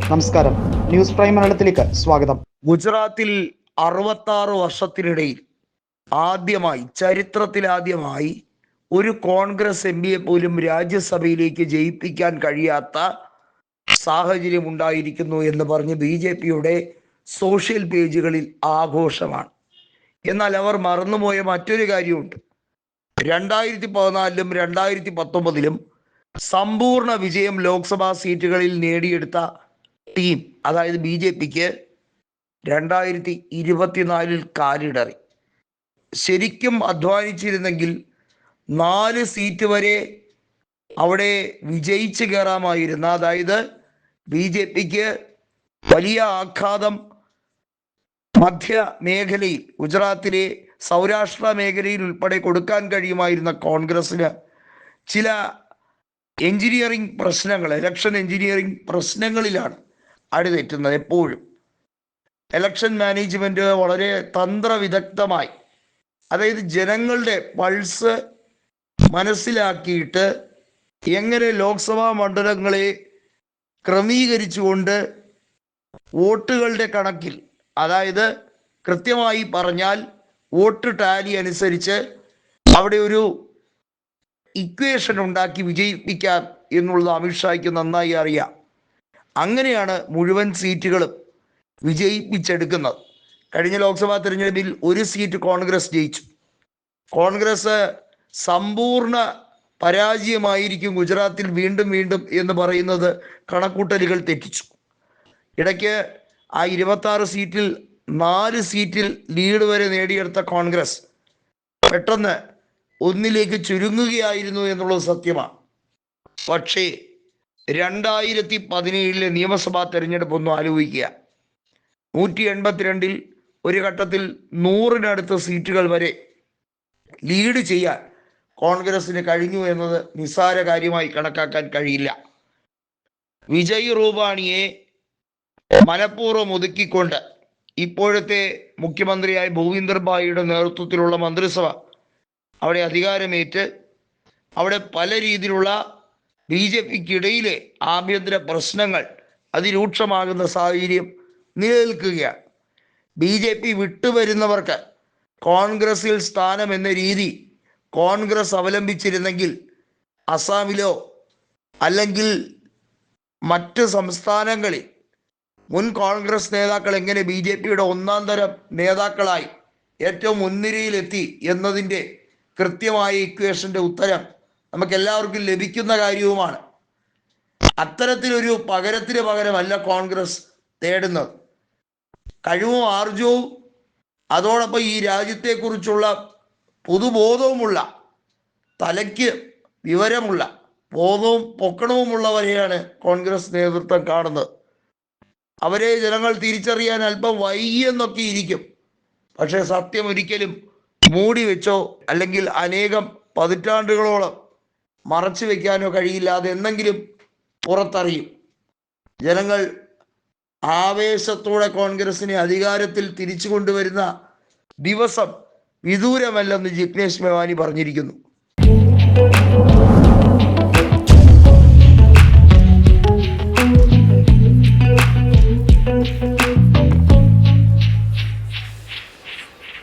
നമസ്കാരം, news prime മലയാളത്തിലേക്ക് സ്വാഗതം. ഗുജറാത്തിൽ 66 വർഷത്തിനിടയിൽ ചരിത്രത്തിലാദ്യമായി ഒരു കോൺഗ്രസ് എംപിയെ പോലും രാജ്യസഭയിലേക്ക് ജയിപ്പിക്കാൻ കഴിയാത്ത സാഹചര്യം ഉണ്ടായിരിക്കുന്നു എന്ന് പറഞ്ഞ് BJPയുടെ സോഷ്യൽ പേജുകളിൽ ആഘോഷമാണ്. എന്നാൽ അവർ മറന്നുപോയ മറ്റൊരു കാര്യമുണ്ട്. 2014-ലും 2019-ലും സമ്പൂർണ്ണ വിജയം ലോക്സഭാ സീറ്റുകളിൽ നേടിയെടുത്ത ടീം, അതായത് BJPക്ക് 2024-ൽ കാലിടറി. ശരിക്കും അധ്വാനിച്ചിരുന്നെങ്കിൽ 4 സീറ്റ് വരെ അവിടെ വിജയിച്ച് കയറാമായിരുന്ന, അതായത് BJPക്ക് വലിയ ആഘാതം മധ്യ മേഖലയിൽ, ഗുജറാത്തിലെ സൗരാഷ്ട്ര മേഖലയിൽ ഉൾപ്പെടെ കൊടുക്കാൻ കഴിയുമായിരുന്ന കോൺഗ്രസിന് ചില എഞ്ചിനീയറിംഗ് പ്രശ്നങ്ങൾ, ഇലക്ഷൻ എഞ്ചിനീയറിംഗ് പ്രശ്നങ്ങളിലാണ് അടിതെറ്റുന്നത്. എപ്പോഴും ഇലക്ഷൻ മാനേജ്മെന്റ് വളരെ തന്ത്രവിദഗ്ധമായി, അതായത് ജനങ്ങളുടെ പൾസ് മനസ്സിലാക്കിയിട്ട് എങ്ങനെ ലോക്സഭാ മണ്ഡലങ്ങളെ ക്രമീകരിച്ചുകൊണ്ട് വോട്ടുകളുടെ കണക്കിൽ, അതായത് കൃത്യമായി പറഞ്ഞാൽ വോട്ട് ടാലി അനുസരിച്ച് അവിടെ ഒരു ഇക്വേഷൻ ഉണ്ടാക്കി വിജയിപ്പിക്കാം എന്നുള്ളത് അമിത്ഷായ്ക്ക് നന്നായി അറിയാം. അങ്ങനെയാണ് മുഴുവൻ സീറ്റുകളും വിജയിപ്പിച്ചെടുക്കുന്നത്. കഴിഞ്ഞ ലോക്സഭാ തെരഞ്ഞെടുപ്പിൽ 1 സീറ്റ് കോൺഗ്രസ് ജയിച്ചു. കോൺഗ്രസ് സമ്പൂർണ്ണ പരാജയമായിരിക്കും ഗുജറാത്തിൽ വീണ്ടും വീണ്ടും എന്ന് പറയുന്നത് കണക്കൂട്ടലുകൾ തെറ്റിച്ചു. ഇടയ്ക്ക് ആ 26 സീറ്റിൽ 4 സീറ്റിൽ ലീഡ് വരെ നേടിയെടുത്ത കോൺഗ്രസ് പെട്ടെന്ന് 1ലേക്ക് ചുരുങ്ങുകയായിരുന്നു എന്നുള്ളത് സത്യമാണ്. പക്ഷേ 2017-ലെ നിയമസഭാ തെരഞ്ഞെടുപ്പ് ഒന്ന് ആലോചിക്കുക. 182-ൽ ഒരു ഘട്ടത്തിൽ 100-നടുത്ത് സീറ്റുകൾ വരെ ലീഡ് ചെയ്യാൻ കോൺഗ്രസിന് കഴിഞ്ഞു എന്നത് നിസ്സാര കാര്യമായി കണക്കാക്കാൻ കഴിയില്ല. വിജയ് റൂപാണിയെ മനഃപൂർവ്വം ഒതുക്കിക്കൊണ്ട് ഇപ്പോഴത്തെ മുഖ്യമന്ത്രിയായ ഭൂപീന്ദർ ഭായിയുടെ നേതൃത്വത്തിലുള്ള മന്ത്രിസഭ അവിടെ അധികാരമേറ്റ് അവിടെ പല രീതിയിലുള്ള BJPക്കിടയിലെ ആഭ്യന്തര പ്രശ്നങ്ങൾ അതിരൂക്ഷമാകുന്ന സാഹചര്യം നിലനിൽക്കുകയാണ്. BJP വിട്ടുവരുന്നവർക്ക് കോൺഗ്രസിൽ സ്ഥാനം എന്ന രീതി കോൺഗ്രസ് അവലംബിച്ചിരുന്നെങ്കിൽ അസാമിലോ അല്ലെങ്കിൽ മറ്റ് സംസ്ഥാനങ്ങളിൽ മുൻ കോൺഗ്രസ് നേതാക്കൾ എങ്ങനെ BJPയുടെ 1ാം തരം നേതാക്കളായി ഏറ്റവും മുൻനിരയിലെത്തി എന്നതിൻ്റെ കൃത്യമായ ഇക്വേഷൻ്റെ ഉത്തരം നമുക്കെല്ലാവർക്കും ലഭിക്കുന്ന കാര്യവുമാണ്. അത്തരത്തിലൊരു പകരത്തിന് പകരമല്ല കോൺഗ്രസ് തേടുന്നത്. കഴിവും ആർജവും അതോടൊപ്പം ഈ രാജ്യത്തെക്കുറിച്ചുള്ള പൊതുബോധവുമുള്ള, തലയ്ക്ക് വിവരമുള്ള, ബോധവും പൊക്കണവുമുള്ളവരെയാണ് കോൺഗ്രസ് നേതൃത്വം കാണുന്നത്. അവരെ ജനങ്ങൾ തിരിച്ചറിയാൻ അല്പം വൈകിയെന്നൊക്കെ ഇരിക്കും. പക്ഷേ സത്യം ഒരിക്കലും മൂടി വെച്ചോ അല്ലെങ്കിൽ അനേകം പതിറ്റാണ്ടുകളോളം മറച്ചു വെക്കാനോ കഴിയില്ല. അതെന്തെങ്കിലും പുറത്തറിയും. ജനങ്ങൾ ആവേശത്തോടെ കോൺഗ്രസിനെ അധികാരത്തിൽ തിരിച്ചു കൊണ്ടുവരുന്ന ദിവസം വിദൂരമല്ലെന്ന് ജിഗ്നേഷ് മേവാനി പറഞ്ഞിരിക്കുന്നു.